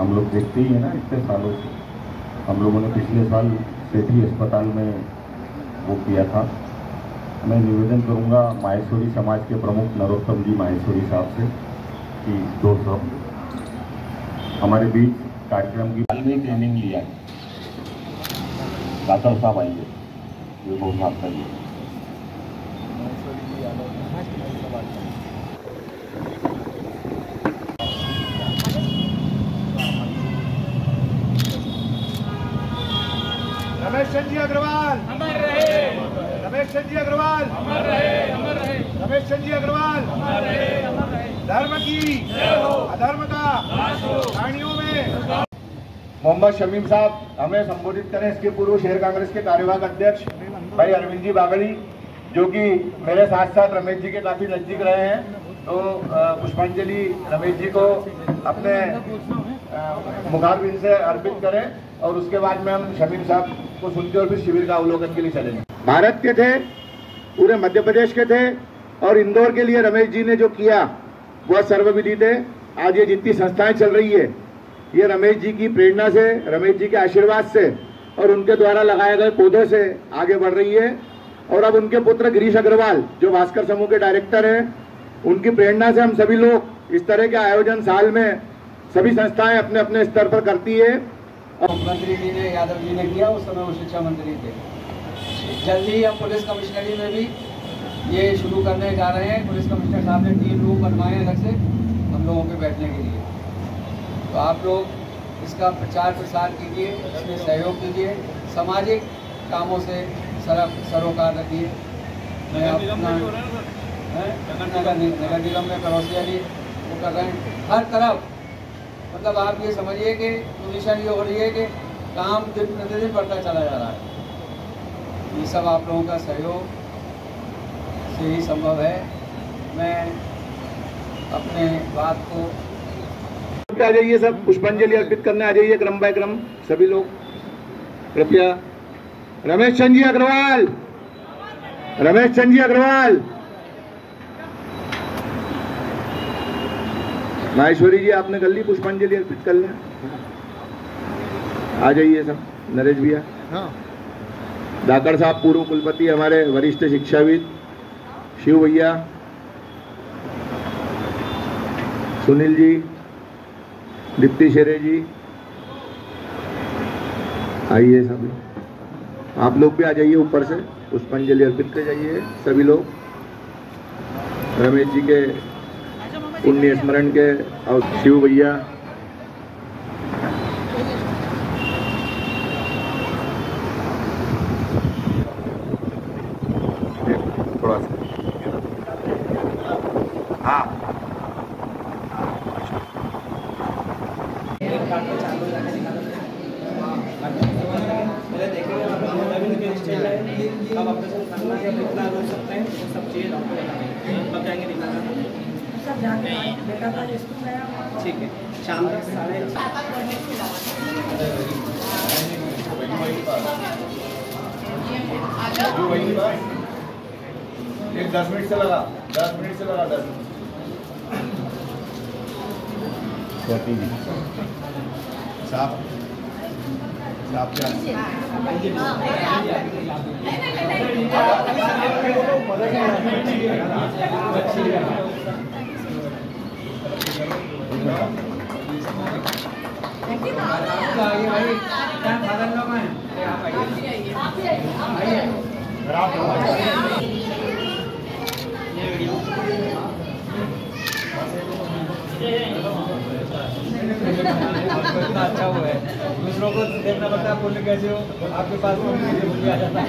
हम लोग देखते ही हैं ना इतने सालों से। हम लोगों ने पिछले साल सेठी अस्पताल में वो किया था। मैं निवेदन करूंगा माहेश्वरी समाज के प्रमुख नरोत्तम जी माहेश्वरी साहब से कि 200 हमारे बीच कार्यक्रम की में ट्रेनिंग लिया है। दाता साहब आइए, ये बहुत माफ करिए। रमेश चंद जी अग्रवाल अमर रहे। रमेश चंद जी अग्रवाल अमर रहे, अमर रहे। रमेश चंद जी अग्रवाल अमर रहे, अमर रहे। धर्म की जय हो, अधर्म का नाश हो। कहानियों में मोहम्मद शमीम साहब हमें संबोधित करें। इसके पूर्व शहर कांग्रेस के कार्यवाहक अध्यक्ष भाई अरविंद जी बागड़ी, जो कि मेरे साथ साथ रमेश जी के काफी नजदीक रहे हैं, तो पुष्पांजलि रमेश जी को अपने मुखारबिंद से अर्पित करें और उसके बाद में हम शमीम साहब को सुनते और फिर शिविर का अवलोकन के लिए चलेंगे। भारत के थे, पूरे मध्य प्रदेश के थे और इंदौर के लिए रमेश जी ने जो किया वह सर्वविदित है। आज ये जितनी संस्थाएं चल रही है ये रमेश जी की प्रेरणा से, रमेश जी के आशीर्वाद से और उनके द्वारा लगाए गए पौधों से आगे बढ़ रही है। और अब उनके पुत्र गिरीश अग्रवाल जो भास्कर समूह के डायरेक्टर हैं, उनकी प्रेरणा से हम सभी लोग इस तरह के आयोजन साल में सभी संस्थाएं अपने अपने स्तर पर करती है। मुख्यमंत्री जी ने, यादव जी ने किया, उस समय वो शिक्षा मंत्री थे। जल्द ही हम पुलिस कमिश्नरी में भी ये शुरू करने जा रहे हैं। पुलिस कमिश्नर साहब ने 3 रूम बनवाए अलग से हम लोगों के बैठने के लिए। तो आप लोग इसका प्रचार प्रसार कीजिए, इसमें सहयोग कीजिए, सामाजिक कामों से सरोकार रखिए। मैं अपना नगर निगम में करोसिया जी वो कर रहे हैं हर तरफ। मतलब आप ये समझिए कि पोजीशन ये हो रही है कि काम दिन प्रतिदिन बढ़ता चला जा रहा है। ये सब आप लोगों का सहयोग से ही संभव है। मैं अपने बात को आ जाइए, सब पुष्पांजलि अर्पित करने आ जाइए क्रम बाय क्रम सभी लोग कृपया। रमेश चंद जी अग्रवाल, रमेश चंद जी अग्रवाल। माहेश्वरी जी आपने कर ली पुष्पांजलि अर्पित कर लें, आ जाइए सब। नरेश भैया, धाकड़ साहब पूर्व कुलपति हमारे वरिष्ठ शिक्षाविद, शिव भैया, सुनील जी, दीप्ति शेरे जी, आइए सभी। आप लोग भी आ जाइए ऊपर से, पुष्पांजलि अर्पित कर जाइए सभी लोग। रमेश जी के पुण्य स्मरण के और शिव भैया, थोड़ा सा हाँ कब अपने से करना है, कितना रोक सकते हैं, वो सब चीज़ आपको बताएंगे सब जाके बेटा का स्कूल गया। ठीक है, शाम तक 10:30 10 मिनट से लगा 10 मिनट से लगा 10 मिनट। साहब साहब इतना अच्छा हुआ है, दूसरों को देखना पड़ता है बोलने कैसे हो, आपके पास बोल आ जाता है।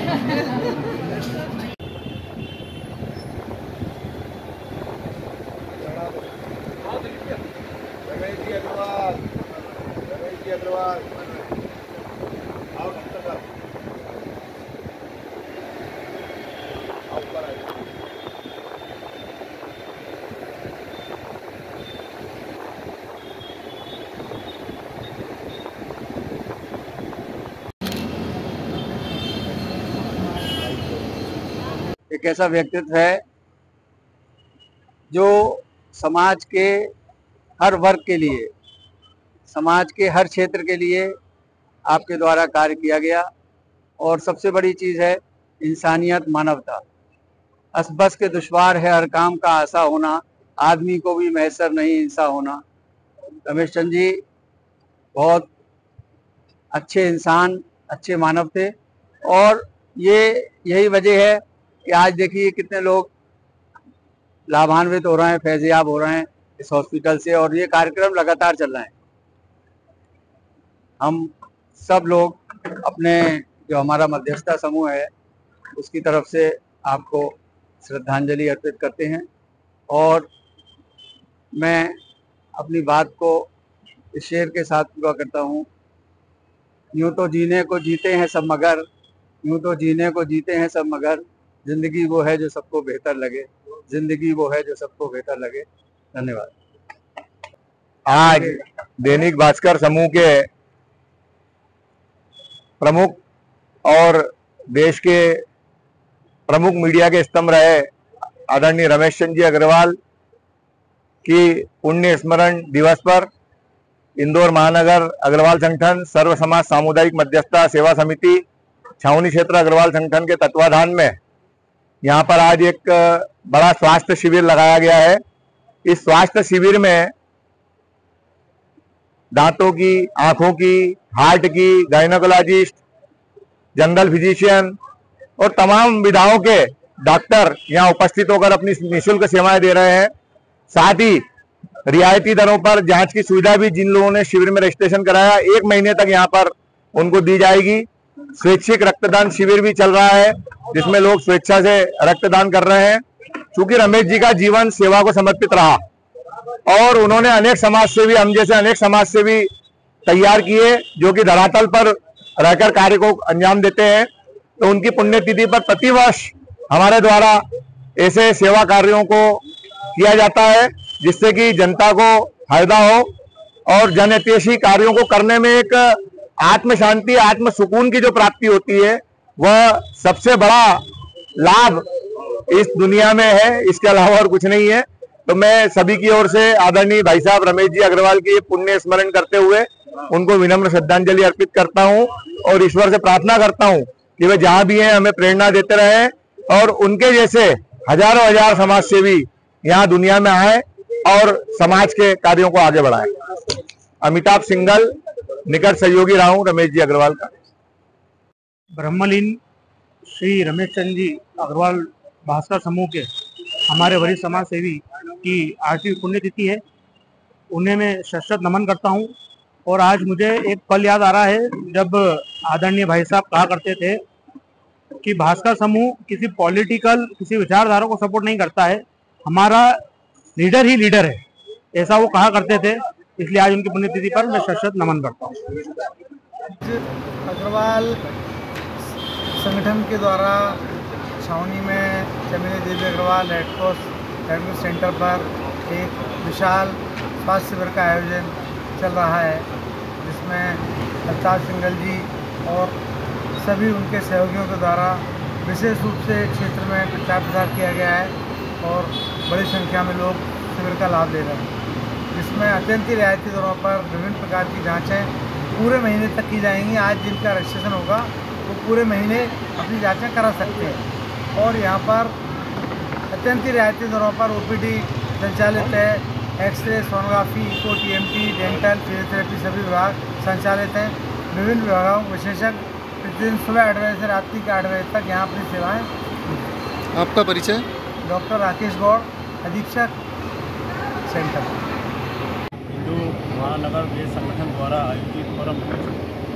एक ऐसा व्यक्तित्व है जो समाज के हर वर्ग के लिए समाज के हर क्षेत्र के लिए आपके द्वारा कार्य किया गया और सबसे बड़ी चीज़ है इंसानियत, मानवता। असबस के दुश्वार है हर काम का आसा होना, आदमी को भी मैसर नहीं इंसा होना। रमेश चंद जी बहुत अच्छे इंसान, अच्छे मानव थे और यही वजह है कि आज देखिए कितने लोग लाभान्वित हो रहे हैं, फैज़याब हो रहे हैं इस हॉस्पिटल से, और ये कार्यक्रम लगातार चल रहे हैं। हम सब लोग अपने जो हमारा मध्यस्थता समूह है उसकी तरफ से आपको श्रद्धांजलि अर्पित करते हैं और मैं अपनी बात को इस शेर के साथ पूरा करता हूँ। यूँ तो जीने को जीते हैं सब मगर, यूँ तो जीने को जीते हैं सब मगर, जिंदगी वो है जो सबको बेहतर लगे, जिंदगी वो है जो सबको बेहतर लगे। धन्यवाद। आज दैनिक भास्कर समूह के प्रमुख और देश के प्रमुख मीडिया के स्तंभ रहे आदरणीय रमेश चंद जी अग्रवाल की पुण्य स्मरण दिवस पर इंदौर महानगर अग्रवाल संगठन सर्व समाज सामुदायिक मध्यस्थता सेवा समिति छावनी क्षेत्र अग्रवाल संगठन के तत्वाधान में यहाँ पर आज एक बड़ा स्वास्थ्य शिविर लगाया गया है। इस स्वास्थ्य शिविर में दांतों की, आंखों की, हार्ट की, गायनोकोलॉजिस्ट, जनरल फिजिशियन और तमाम विधाओं के डॉक्टर यहाँ उपस्थित होकर अपनी निःशुल्क सेवाएं दे रहे हैं। साथ ही रियायती दरों पर जांच की सुविधा भी जिन लोगों ने शिविर में रजिस्ट्रेशन कराया 1 महीने तक यहाँ पर उनको दी जाएगी। स्वैच्छिक रक्तदान शिविर भी चल रहा है जिसमें लोग स्वेच्छा से रक्तदान कर रहे हैं। चूंकि रमेश जी का जीवन सेवा को समर्पित रहा और उन्होंने अनेक समाज सेवी, हम जैसे अनेक समाज सेवी तैयार किए जो कि धरातल पर रहकर कार्य को अंजाम देते हैं, तो उनकी पुण्यतिथि पर प्रतिवर्ष हमारे द्वारा ऐसे सेवा कार्यों को किया जाता है जिससे कि जनता को फायदा हो और जनहितैषी कार्यों को करने में एक आत्म शांति, आत्म सुकून की जो प्राप्ति होती है वह सबसे बड़ा लाभ इस दुनिया में है, इसके अलावा और कुछ नहीं है। तो मैं सभी की ओर से आदरणीय भाई साहब रमेश जी अग्रवाल की पुण्य स्मरण करते हुए उनको विनम्र श्रद्धांजलि अर्पित करता हूं और ईश्वर से प्रार्थना करता हूं कि वे जहां भी हैं हमें प्रेरणा देते रहें और उनके जैसे हजारों हजार समाज सेवी यहाँ दुनिया में आए और समाज के कार्यों को आगे बढ़ाएं। अमिताभ सिंघल, निकट सहयोगी रहा हूं रमेश जी अग्रवाल का। ब्रह्मलीन श्री रमेश चंद जी अग्रवाल भास्कर समूह के हमारे वरिष्ठ समाज सेवी की आज की पुण्यतिथि है, उन्हें मैं शत नमन करता हूं। और आज मुझे एक पल याद आ रहा है जब आदरणीय भाई साहब कहा करते थे कि भास्कर समूह किसी पॉलिटिकल, किसी विचारधारा को सपोर्ट नहीं करता है, हमारा लीडर ही लीडर है, ऐसा वो कहा करते थे। इसलिए आज उनकी पुण्यतिथि पर मैं शत नमन करता हूँ। अग्रवाल संगठन के द्वारा छावनी में Chameli Devi Agarwal red cross health centre पर एक विशाल स्वास्थ्य शिविर का आयोजन चल रहा है जिसमें अमिताभ सिंघल जी और सभी उनके सहयोगियों के द्वारा विशेष रूप से क्षेत्र में प्रचार प्रसार किया गया है और बड़ी संख्या में लोग शिविर का लाभ ले रहे हैं, जिसमें अत्यंत ही रियायती दरों पर विभिन्न प्रकार की जाँचें पूरे महीने तक की जाएंगी। आज जिनका रजिस्ट्रेशन होगा वो पूरे महीने अपनी जाँचें करा सकते हैं और यहाँ पर अत्यंत ही रियायती दरों पर OPD संचालित है। X ray, sonography, echo, TMT, dental, physiotherapy सभी विभाग संचालित हैं। विभिन्न विभागों के विशेषज्ञ प्रतिदिन सुबह 8 बजे से रात्रि के 8 बजे तक यहाँ अपनी सेवाएं। आपका परिचय? डॉक्टर राकेश गौड़, अधीक्षक सेंटर। हिंदू महानगर देश संगठन द्वारा आयोजित परम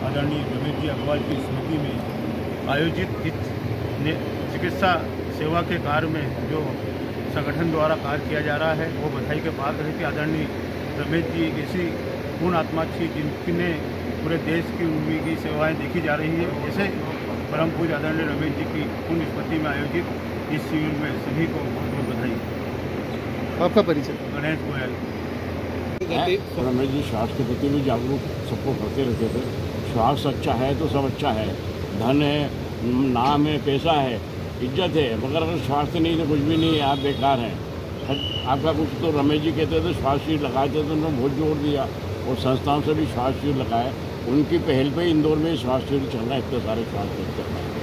आदरणीय रमेश जी अग्रवाल की स्मृति में आयोजित इस चिकित्सा सेवा के कार्य में जो संगठन द्वारा कार्य किया जा रहा है वो बधाई के पात्र है कि आदरणीय रमेश जी एक ऐसी पूर्ण आत्मा थी जिनने पूरे देश की उम्मीद की सेवाएं देखी जा रही है। ऐसे परम पूज्य आदरणीय रमेश जी की पुण्य स्मृति में आयोजित इस शिविर में सभी को बहुत बहुत बधाई। आपका परिचय? गणेश गोयल। रमेश जी स्वास्थ्य के प्रति भी जागरूक सबको करते रहते थे। स्वास्थ्य अच्छा है तो सब अच्छा है, धन है, नाम है, पैसा है, इज्जत है, मगर अगर स्वास्थ्य नहीं तो कुछ भी नहीं है, आप बेकार हैं। आपका कुछ तो रमेश जी कहते थे स्वास्थ्य शिविर लगाए थे, तो उन्होंने बहुत जोर दिया और संस्थाओं से भी स्वास्थ्य शिविर लगाए। उनकी पहल पे इंदौर में स्वास्थ्य शिविर चल रहा है, इतने सारे स्वास्थ्य शिविर चल रहे हैं।